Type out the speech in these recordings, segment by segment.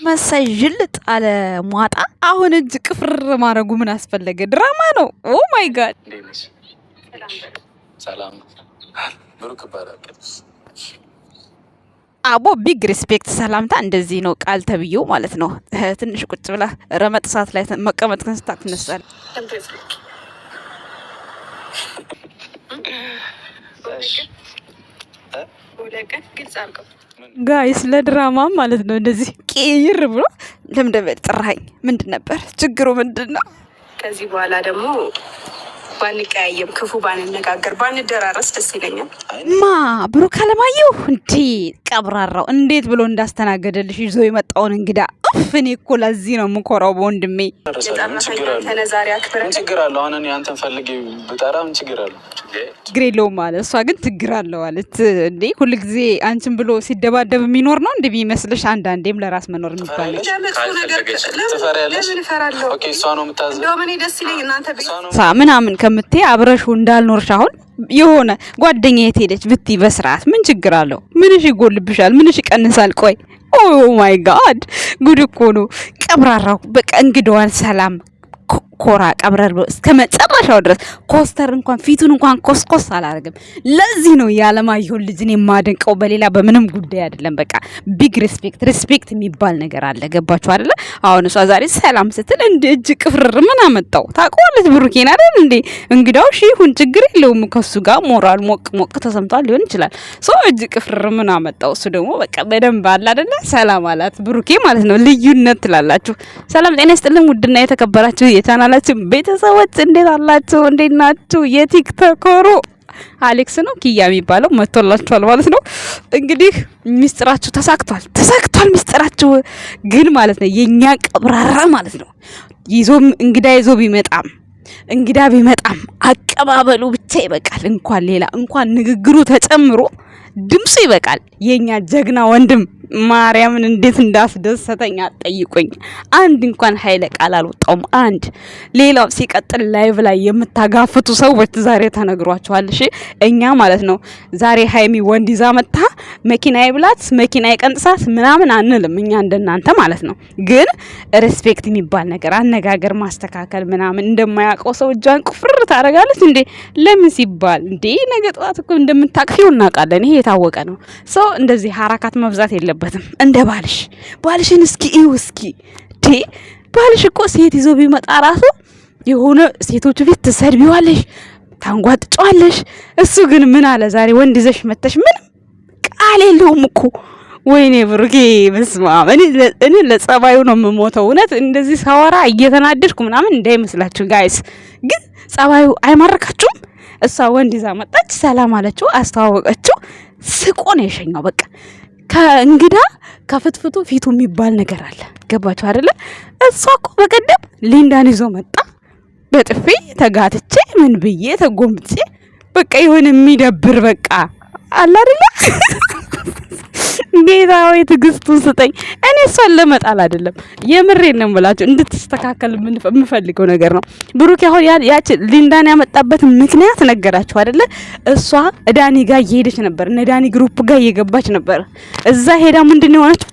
መሳይ ጅልጥ አለ ሟጣ። አሁን እጅ ቅፍር ማድረጉ ምን አስፈለገ? ድራማ ነው። ኦ ማይ ጋድ። ሰላም ብሩክ ይባላል። አቦ ቢግ ሪስፔክት። ሰላምታ እንደዚህ ነው ቃል ተብዬው ማለት ነው። ትንሽ ቁጭ ብላ ረመጥ ሰዓት ላይ መቀመጥ ከንስታ ትነሳል። ጋይስ ለድራማ ማለት ነው እንደዚህ ቄይር ብሎ ለምደበል ጥራኝ። ምንድን ነበር ችግሩ? ምንድን ነው? ከዚህ በኋላ ደግሞ ባንቀያየም ክፉ ባንነጋገር ባንደራረስ ደስ ይለኛል። ማ ብሩክ አለማየሁ እንዴ ቀብራራው እንዴት ብሎ እንዳስተናገደልሽ ይዞ የመጣውን እንግዳ እፍ። እኔ እኮ ለዚህ ነው የምኮራው በወንድሜ። ተነዛሪ አክብረን ችግር አለው። አሁን እኔ አንተን ፈልጌ ብጠራ ምን ችግር አለው? ችግር የለውም ማለት እሷ ግን ችግር አለው ማለት እንዴ። ሁልጊዜ አንቺን ብሎ ሲደባደብ የሚኖር ነው እንደሚመስልሽ? አንዳንዴም ለራስ መኖር የሚባል ምናምን ከምትይ አብረሹ እንዳልኖርሽ አሁን የሆነ ጓደኛ የት ሄደች ብትይ በስርዓት ምን ችግር አለው? ምንሽ ይጎልብሻል? ምንሽ ይቀንሳል? ቆይ ኦ ማይ ጋድ ጉድ እኮ ነው። ቀብራራው በቃ እንግዳዋን ሰላም ኮራ ቀብረር ብሎ እስከ መጨረሻው ድረስ ኮስተር እንኳን ፊቱን እንኳን ኮስኮስ አላደርግም። ለዚህ ነው ያለማየሁን ልጅን የማደንቀው፣ በሌላ በምንም ጉዳይ አይደለም። በቃ ቢግ ሪስፔክት የሚባል ነገር አለ። ገባችሁ አይደለ? አሁን እሷ ዛሬ ሰላም ስትል እንደ እጅ ቅፍርር ምን አመጣው? ታውቀዋለች ብሩኬን አይደል እንዴ? እንግዳው ይሁን ችግር የለውም። ከሱ ጋር ሞራል ሞቅ ተሰምቷል ሊሆን ይችላል። ሶ እጅ ቅፍርር ምን አመጣው? እሱ ደግሞ በቃ በደንብ አለ አይደለ? ሰላም አላት ብሩኬ ማለት ነው። ልዩነት ትላላችሁ። ሰላም ጤና ይስጥልን ውድና የተከበራችሁ የቻናላችን ቤተሰቦች እንዴት አላችሁ? እንዴት ናችሁ? የቲክቶከሩ አሌክስ ነው ኪያ የሚባለው መጥቶላችኋል ማለት ነው። እንግዲህ ሚስጥራችሁ ተሳክቷል። ሚስጥራችሁ ግን ማለት ነው የኛ ቀብራራ ማለት ነው እንግዳ ቢመጣም አቀባበሉ ብቻ ይበቃል። እንኳን ሌላ እንኳን ንግግሩ ተጨምሮ ድምፁ ይበቃል። የኛ ጀግና ወንድም ማርያምን እንዴት እንዳስደሰተኝ አጠይቁኝ። አንድ እንኳን ኃይለ ቃል አልወጣውም። አንድ ሌላው ሲቀጥል ላይቭ ላይ የምታጋፍቱ ሰዎች ዛሬ ተነግሯቸዋል። እሺ እኛ ማለት ነው ዛሬ ሃይሚ ወንድ ይዛ መጣ መኪና ይብላት መኪና ይቀንጥሳት ምናምን አንልም። እኛ እንደናንተ ማለት ነው። ግን ሪስፔክት የሚባል ነገር አነጋገር ማስተካከል ምናምን እንደማያውቀው ሰው እጇን ቁፍር ታደርጋለች እንዴ? ለምን ሲባል እንዴ ነገ ጠዋት እኮ እንደምታቅፊው እናውቃለን። ይሄ የታወቀ ነው። ሰው እንደዚህ ሐረካት መብዛት የለበትም። እንደ ባልሽን እስኪ ባልሽ እኮ ሴት ይዞ ቢመጣ ራሱ የሆነ ሴቶቹ ፊት ትሰድቢዋለሽ፣ ታንጓጥጫዋለሽ። እሱ ግን ምን አለ ዛሬ ወንድ ይዘሽ መተሽ ምንም ቃል የለውም እኮ። ወይኔ ብሩኬ መስማም እኔ ለጸባዩ ነው የምሞተው። እውነት እንደዚህ ሳወራ እየተናደድኩ ምናምን እንዳይመስላችሁ ጋይስ። ግን ጸባዩ አይማርካችሁም? እሷ ወንድ ይዛ መጣች፣ ሰላም አለችው፣ አስተዋወቀችው፣ ስቆ ነው የሸኛው። በቃ ከእንግዳ ከፍትፍቱ ፊቱ የሚባል ነገር አለ። ገባችሁ አይደለ? እሷ እኮ በቀደም ሊንዳን ይዞ መጣ። በጥፊ ተጋትቼ ምን ብዬ ተጎምጬ በቃ የሆነ የሚደብር በቃ አለ አይደለ? ጌታ ወይ ትግስቱን ስጠኝ። እኔ እሷን ለመጣል አይደለም፣ የምሬን ነው የምላችሁ። እንድትስተካከል የምፈልገው ነገር ነው። ብሩክ አሁን ያቺ ሊንዳን ያመጣበት ምክንያት ነገራችሁ አይደለ? እሷ ዳኒ ጋር እየሄደች ነበር፣ እነ ዳኒ ግሩፕ ጋር እየገባች ነበር። እዛ ሄዳ ምንድነው የሆነችው?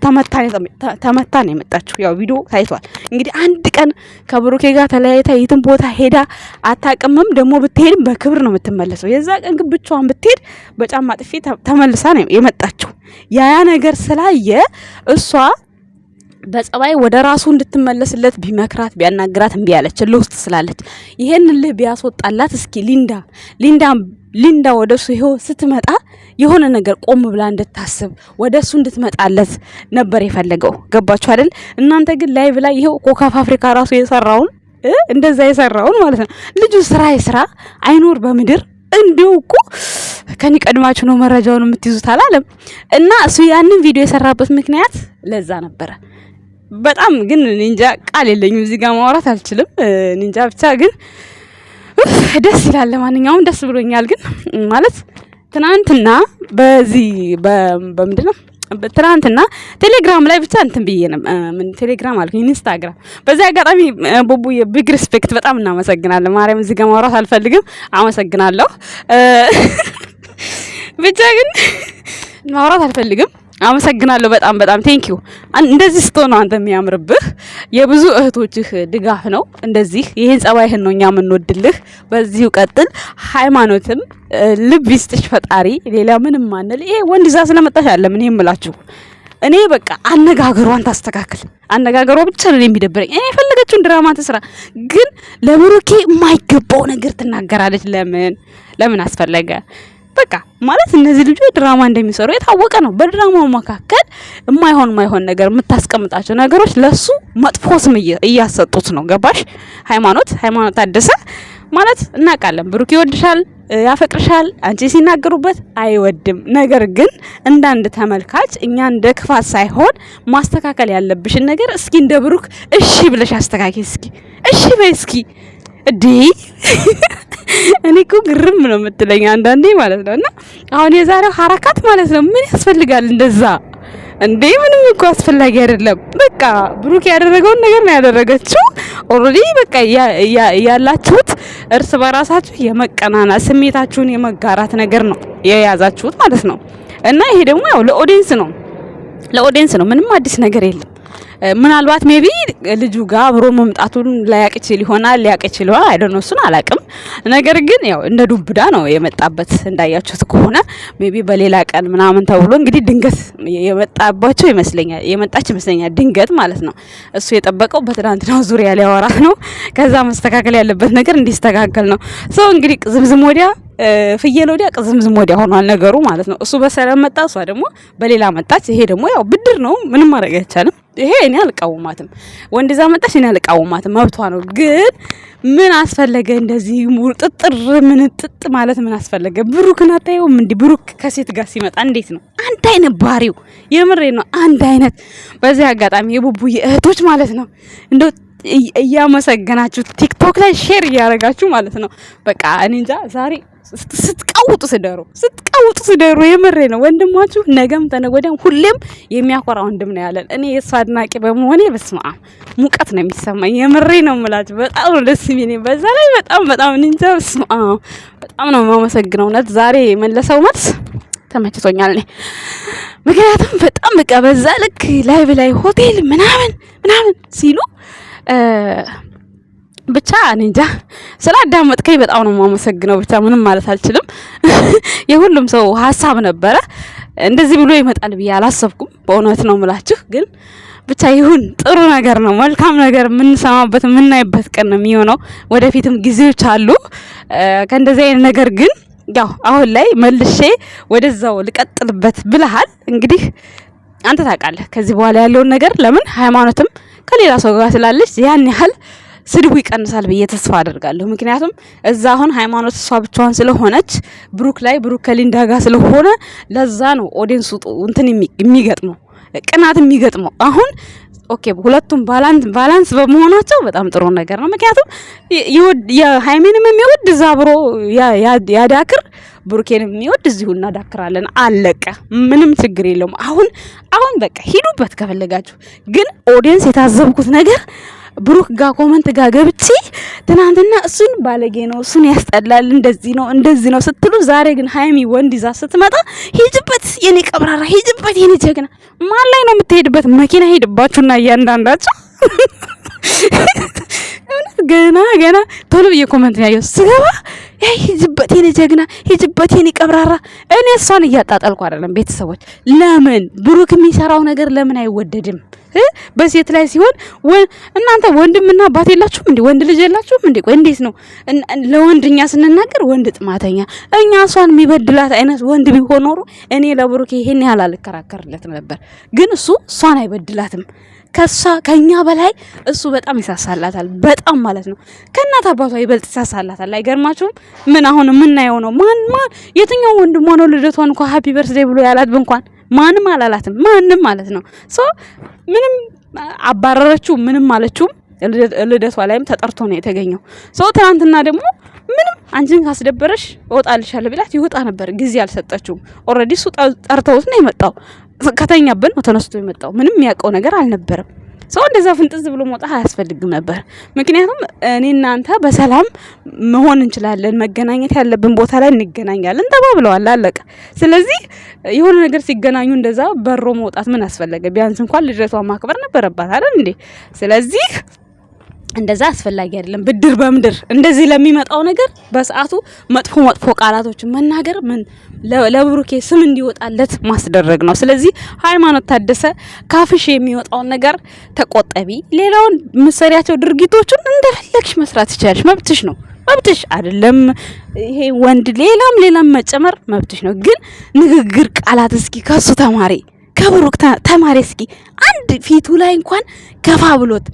ተመታ ነው የመጣችው። ያው ቪዲዮ ታይቷል። እንግዲህ አንድ ቀን ከብሩኬ ጋር ተለያይታ የትም ቦታ ሄዳ አታቅምም። ደግሞ ብትሄድም በክብር ነው የምትመለሰው። የዛ ቀን ግን ብቻዋን ብትሄድ በጫማ ጥፊ ተመልሳ ነው የመጣችው። ያ ነገር ስላየ እሷ በጸባይ ወደ ራሱ እንድትመለስለት ቢመክራት ቢያናግራት እምቢ አለች። ለውስጥ ስላለች ይሄን ልህ ቢያስወጣላት እስኪ ሊንዳ ወደሱ ይሄው ስትመጣ የሆነ ነገር ቆም ብላ እንድታስብ ወደሱ እንድትመጣለት ነበር የፈለገው። ገባችሁ አይደል? እናንተ ግን ላይቭ ላይ ይሄው ኮካ ፋብሪካ ራሱ የሰራውን እንደዛ የሰራውን ማለት ነው። ልጁ ስራ አይኖር በምድር እንዲው እኮ ከኒ ቀድማችሁ ነው መረጃውን የምትይዙት አላለም። እና እሱ ያንን ቪዲዮ የሰራበት ምክንያት ለዛ ነበረ። በጣም ግን ኒንጃ ቃል የለኝም እዚህ ጋር ማውራት አልችልም። ኒንጃ ብቻ ግን ደስ ይላል። ለማንኛውም ደስ ብሎኛል። ግን ማለት ትናንትና በዚህ በምንድነው ትናንትና ቴሌግራም ላይ ብቻ እንትን ብዬ ነው ምን ቴሌግራም አልኩኝ ኢንስታግራም። በዛ አጋጣሚ ቡቡ የቢግ ሪስፔክት በጣም እናመሰግናለን። ማርያም እዚህ ጋር ማውራት አልፈልግም፣ አመሰግናለሁ። ብቻ ግን ማውራት አልፈልግም። አመሰግናለሁ በጣም በጣም ቴንክ ዩ። እንደዚህ ስትሆን ነው አንተ የሚያምርብህ። የብዙ እህቶችህ ድጋፍ ነው እንደዚህ። ይሄን ጸባይህን ነው እኛ የምንወድልህ። በዚሁ ቀጥል። ሃይማኖትም ልብ ይስጥሽ ፈጣሪ። ሌላ ምንም ማንል። ይሄ ወንድ ይዛ ስለመጣሽ አለ ምን የምላችሁ እኔ በቃ አነጋገሯን ታስተካክል። አነጋገሯ ብቻ ነው የሚደብረኝ። እኔ የፈለገችውን ድራማ ትስራ፣ ግን ለብሩኬ የማይገባው ነገር ትናገራለች። ለምን አስፈለገ? በቃ ማለት እነዚህ ልጆች ድራማ እንደሚሰሩ የታወቀ ነው። በድራማው መካከል የማይሆን ነገር የምታስቀምጣቸው ነገሮች ለሱ መጥፎ ስም እያሰጡት ነው። ገባሽ? ሃይማኖት ታደሰ ማለት እናውቃለን። ብሩክ ይወድሻል፣ ያፈቅርሻል። አንቺ ሲናገሩበት አይወድም። ነገር ግን እንዳንድ ተመልካች እኛ እንደ ክፋት ሳይሆን ማስተካከል ያለብሽን ነገር እስኪ እንደ ብሩክ እሺ ብለሽ አስተካኪ። እስኪ እሺ በይ እስኪ እዲ እኔ እኮ ግርም ነው የምትለኝ አንዳንዴ ማለት ነው። እና አሁን የዛሬው ሐረካት ማለት ነው ምን ያስፈልጋል እንደዛ እንዴ? ምንም እኮ አስፈላጊ አይደለም። በቃ ብሩክ ያደረገውን ነገር ነው ያደረገችው። ኦልሬዲ በቃ ያላችሁት እርስ በራሳችሁ የመቀናናት ስሜታችሁን የመጋራት ነገር ነው የያዛችሁት ማለት ነው። እና ይሄ ደግሞ ያው ለኦዲየንስ ነው። ምንም አዲስ ነገር የለም። ምናልባት ሜቢ ልጁ ጋር አብሮ መምጣቱን ሊያቅ ይችላል አይ ዶንት ኖ እሱን አላቅም። ነገር ግን ያው እንደ ዱብዳ ነው የመጣበት እንዳያችሁት ከሆነ ሜቢ በሌላ ቀን ምናምን ተብሎ እንግዲህ ድንገት የመጣች ይመስለኛል ድንገት ማለት ነው። እሱ የጠበቀው በትናንትናው ዙሪያ ሊያወራት ነው። ከዛ መስተካከል ያለበት ነገር እንዲስተካከል ነው። ሰው እንግዲህ ዝምዝም ወዲያ ፍየል ወዲያ ቅዝምዝም ወዲያ ሆኗል ነገሩ ማለት ነው። እሱ በሰላም መጣ፣ እሷ ደግሞ በሌላ መጣች። ይሄ ደግሞ ያው ብድር ነው፣ ምንም ማድረግ አይቻልም። ይሄ እኔ አልቃወማትም። ወንድ ይዛ መጣች፣ እኔ አልቃወማትም፣ መብቷ ነው። ግን ምን አስፈለገ እንደዚህ ምን ጥጥ ማለት ምን አስፈለገ? ብሩክን አታየውም እንዴ? ብሩክ ከሴት ጋር ሲመጣ እንዴት ነው አንድ አይነት ባህሪው? የምሬ ነው አንድ አይነት። በዚህ አጋጣሚ የቡቡዬ እህቶች ማለት ነው እንደው እያመሰገናችሁ ቲክቶክ ላይ ሼር እያደረጋችሁ ማለት ነው። በቃ እኔ እንጃ ዛሬ ስትቀውጡ ስደሩ የምሬ ነው። ወንድማችሁ ነገም ተነገወዲያም ሁሌም የሚያኮራ ወንድም ነው ያለን። እኔ የእሱ አድናቂ በመሆኔ በስመ አብ ሙቀት ነው የሚሰማኝ። የምሬ ነው የምላችሁ። በጣም ነው ደስ የሚለኝ። በዛ ላይ በጣም እንጃ በስመ አብ በጣም ነው የማመሰግነው። እውነት ዛሬ የመለሰው መልስ ተመችቶኛል። ምክንያቱም በጣም በቃ በዛ ልክ ላይ ሆቴል ምናምን ሲሉ ብቻ እኔ እንጃ ስላዳመጥከኝ በጣም ነው የማመሰግነው። ብቻ ምንም ማለት አልችልም። የሁሉም ሰው ሀሳብ ነበረ። እንደዚህ ብሎ ይመጣል ብዬ አላሰብኩም። በእውነት ነው የምላችሁ። ግን ብቻ ይሁን ጥሩ ነገር ነው፣ መልካም ነገር የምንሰማበት የምናይበት ቀን ነው የሚሆነው። ወደፊትም ጊዜዎች አሉ ከእንደዚህ አይነት ነገር። ግን ያው አሁን ላይ መልሼ ወደዛው ልቀጥልበት ብለሃል። እንግዲህ አንተ ታውቃለህ ከዚህ በኋላ ያለውን ነገር። ለምን ሃይማኖትም ከሌላ ሰው ጋር ስላለች ያን ያህል ስድቡ ይቀንሳል ብዬ ተስፋ አደርጋለሁ። ምክንያቱም እዛ አሁን ሃይማኖት እሷ ብቻዋን ስለሆነች ብሩክ ከሊንዳ ጋር ስለሆነ ለዛ ነው ኦዲየንሱ እንትን የሚገጥመው ቅናት የሚገጥመው። አሁን ኦኬ ሁለቱም ባላንስ በመሆናቸው በጣም ጥሩ ነገር ነው። ምክንያቱም የሃይሜንም የሚወድ እዛ አብሮ ያዳክር፣ ብሩኬንም የሚወድ እዚሁ እናዳክራለን። አለቀ። ምንም ችግር የለውም። አሁን በቃ ሂዱበት ከፈለጋችሁ። ግን ኦዲየንስ የታዘብኩት ነገር ብሩክ ጋር ኮመንት ጋር ገብቼ ትናንትና እሱን ባለጌ ነው፣ እሱን ያስጠላል፣ እንደዚህ ነው ስትሉ፣ ዛሬ ግን ሃይሚ ወንድ ይዛ ስትመጣ ሂጅበት የኔ ቀብራራ፣ ሂጅበት የኔ ጀግና። ማን ላይ ነው የምትሄድበት? መኪና ሄድባችሁና እያንዳንዳችሁ እውነት ገና ቶሎ ብዬ ኮመንት ያየው ስገባ ሂጅበት የኔ ጀግና፣ ሂጅበት የኔ ቀብራራ። እኔ እሷን እያጣጣልኩ አይደለም ቤተሰቦች። ለምን ብሩክ የሚሰራው ነገር ለምን አይወደድም? በሴት ላይ ሲሆን እናንተ ወንድምና አባት የላችሁም እንዴ? ወንድ ልጅ የላችሁም እንዴ? ቆይ እንዴት ነው ለወንድኛ ስንናገር ወንድ ጥማተኛ? እኛ እሷን የሚበድላት አይነት ወንድ ቢሆን ኖሮ እኔ ለብሩክ ይሄን ያህል አልከራከርለት ነበር። ግን እሷን አይበድላትም። ከኛ በላይ እሱ በጣም ይሳሳላታል። በጣም ማለት ነው። ከእናት አባቷ ይበልጥ ይሳሳላታል። አይገርማችሁም? ምን አሁን የምናየው ነው። ማን የትኛው ወንድሟ ነው ልደቷን እንኳን ሃፒ በርዝዴይ ብሎ ያላት? እንኳን ማንም አላላትም። ማንም ማለት ነው። ምንም አባረረችው ምንም አለችው። ልደቷ ላይም ተጠርቶ ነው የተገኘው። ትናንትና ደግሞ ምንም አንቺን ካስደበረሽ እወጣልሻለሁ ቢላት ይወጣ ነበር። ጊዜ አልሰጠችውም። ኦልሬዲ እሱ ጠርተውት ነው የመጣው። ከተኛብን ነው ተነስቶ የመጣው። ምንም የሚያውቀው ነገር አልነበረም። ሰው እንደዛ ፍንጥዝ ብሎ መውጣት አያስፈልግም ነበር። ምክንያቱም እኔ እናንተ በሰላም መሆን እንችላለን፣ መገናኘት ያለብን ቦታ ላይ እንገናኛለን ተባብለዋል፣ አለቀ። ስለዚህ የሆነ ነገር ሲገናኙ እንደዛ በሮ መውጣት ምን አስፈለገ? ቢያንስ እንኳን ልደቷን ማክበር ነበረባት አይደል እንዴ? ስለዚህ እንደዛ አስፈላጊ አይደለም። ብድር በምድር እንደዚህ ለሚመጣው ነገር በሰዓቱ መጥፎ ቃላቶችን መናገር ምን ለብሩኬ ስም እንዲወጣለት ማስደረግ ነው። ስለዚህ ሃይማኖት ታደሰ ካፍሽ የሚወጣውን ነገር ተቆጠቢ። ሌላውን ምሰሪያቸው ድርጊቶችን እንደፈለግሽ መስራት ይችላልሽ፣ መብትሽ ነው። መብትሽ አይደለም ይሄ ወንድ ሌላም መጨመር መብትሽ ነው። ግን ንግግር ቃላት እስኪ ከሱ ተማሪ ከብሩክ ተማሪ እስኪ አንድ ፊቱ ላይ እንኳን ከፋ ብሎት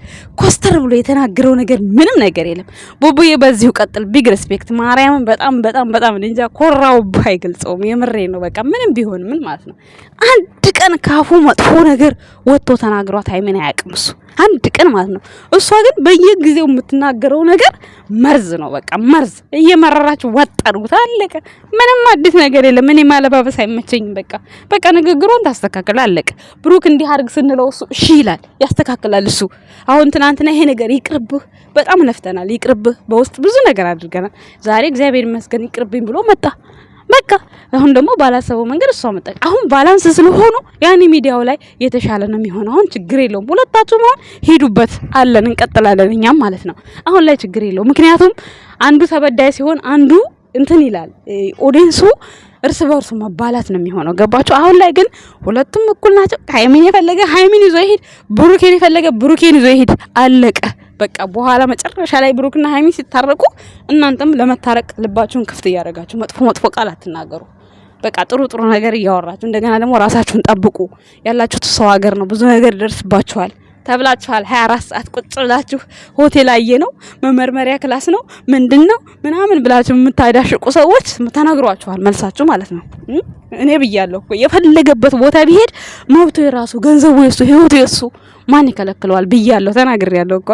ኮስተር ብሎ የተናገረው ነገር ምንም ነገር የለም። ቡቡዬ በዚሁ ቀጥል። ቢግ ሪስፔክት ማርያምን በጣም እንጃ ኮራው ባይገልጸውም የምሬ ነው። በቃ ምንም ቢሆን ምን ማለት ነው አንድ ቀን ካፉ መጥፎ ነገር ወጥቶ ተናግሯት ሃይሚን አያውቅም እሱ አንድ ቀን ማለት ነው። እሷ ግን በየጊዜው የምትናገረው ነገር መርዝ ነው። በቃ መርዝ እየመረራችሁ ወጣሩት አለቀ። ምንም አዲስ ነገር የለም። እኔ ማለባበስ አይመቸኝም። በቃ ንግግሩን ታስተካክል አለቀ። ብሩክ እንዲህ አድርግ ስንለው እሱ እሺ ይላል፣ ያስተካክላል እሱ። አሁን ትናንትና ይሄ ነገር ይቅርብህ፣ በጣም ነፍተናል፣ ይቅርብህ። በውስጥ ብዙ ነገር አድርገናል። ዛሬ እግዚአብሔር ይመስገን ይቅርብኝ ብሎ መጣ። በቃ አሁን ደግሞ ባላሰበው መንገድ እሷ መጣች። አሁን ባላንስ ስለሆኑ ያኔ ሚዲያው ላይ የተሻለ ነው የሚሆነው። አሁን ችግር የለውም። ሁለታችሁ መሆን ሄዱበት አለን፣ እንቀጥላለን እኛም ማለት ነው። አሁን ላይ ችግር የለውም። ምክንያቱም አንዱ ተበዳይ ሲሆን አንዱ እንትን ይላል። ኦዲየንሱ እርስ በርሱ መባላት ነው የሚሆነው። ገባችሁ? አሁን ላይ ግን ሁለቱም እኩል ናቸው። ሃይሚን የፈለገ ሃይሚን ይዞ ይሄድ፣ ብሩኬን የፈለገ ብሩኬን ይዞ ይሄድ፣ አለቀ። በቃ በኋላ መጨረሻ ላይ ብሩክና ሃይሚ ሲታረቁ እናንተም ለመታረቅ ልባችሁን ክፍት እያደረጋችሁ መጥፎ ቃል አትናገሩ። በቃ ጥሩ ነገር እያወራችሁ እንደገና ደግሞ ራሳችሁን ጠብቁ። ያላችሁት ሰው ሀገር ነው፣ ብዙ ነገር ይደርስባችኋል ተብላችኋል። 24 ሰዓት ቁጭ ብላችሁ ሆቴል ነው መመርመሪያ ክላስ ነው ምንድነው ምናምን ብላችሁ የምታዳሽቁ ሰዎች ተናግሯችኋል፣ መልሳችሁ ማለት ነው። እኔ ብያለሁ እኮ የፈለገበት ቦታ ቢሄድ መብቱ የራሱ፣ ገንዘቡ የሱ፣ ህይወቱ የሱ፣ ማን ይከለክለዋል ብያለሁ፣ ተናግሬያለሁ እኮ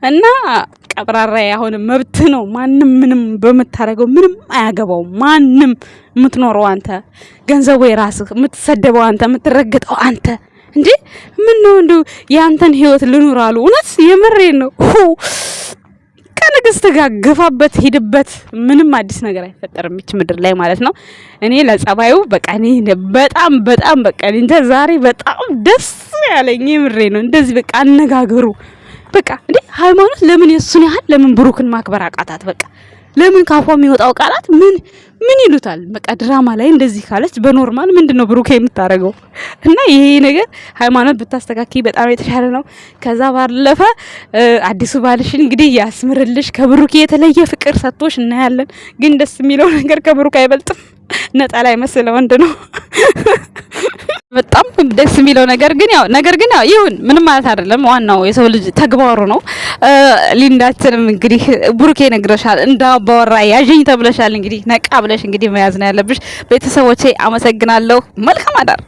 እና ቀብራራ አሁን መብት ነው። ማንም ምንም በመታረገው ምንም አያገባው። ማንም የምትኖረው አንተ፣ ገንዘቡ የራስህ፣ የምትሰደበው አንተ፣ የምትረገጠው አንተ። እንዴ ምን ነው እንደው ያንተን ህይወት ልኑር አሉ። እውነት የምሬን ነው። ከንግስት ጋር ገፋበት ሂድበት፣ ምንም አዲስ ነገር አይፈጠርም እቺ ምድር ላይ ማለት ነው። እኔ ለጸባዩ በቃ እኔ በጣም በቃ እንጃ ዛሬ በጣም ደስ ያለኝ የምሬ ነው። እንደዚህ በቃ አነጋገሩ በቃ እንዴ ሃይማኖት ለምን የሱን ያህል ለምን ብሩክን ማክበር አቃታት? በቃ ለምን ካፏ የሚወጣው ቃላት ምን ይሉታል? በቃ ድራማ ላይ እንደዚህ ካለች በኖርማል ምንድነው ብሩክ የምታረገው? እና ይሄ ነገር ሃይማኖት ብታስተካክይ በጣም የተሻለ ነው። ከዛ ባለፈ አዲሱ ባልሽን እንግዲህ ያስምርልሽ። ከብሩክ የተለየ ፍቅር ሰጥቶሽ እናያለን። ግን ደስ የሚለው ነገር ከብሩክ አይበልጥም። ነጠላ የመሰለ ወንድ ነው። በጣም ደስ የሚለው ነገር ግን ያው ይሁን ምንም ማለት አይደለም። ዋናው የሰው ልጅ ተግባሩ ነው። ሊንዳችንም እንግዲህ ብሩኬ ነግረሻል፣ እንዳባወራ ያዥኝ ተብለሻል። እንግዲህ ነቃ ብለሽ እንግዲህ መያዝ ነው ያለብሽ። ቤተሰቦቼ አመሰግናለሁ። መልካም አዳር።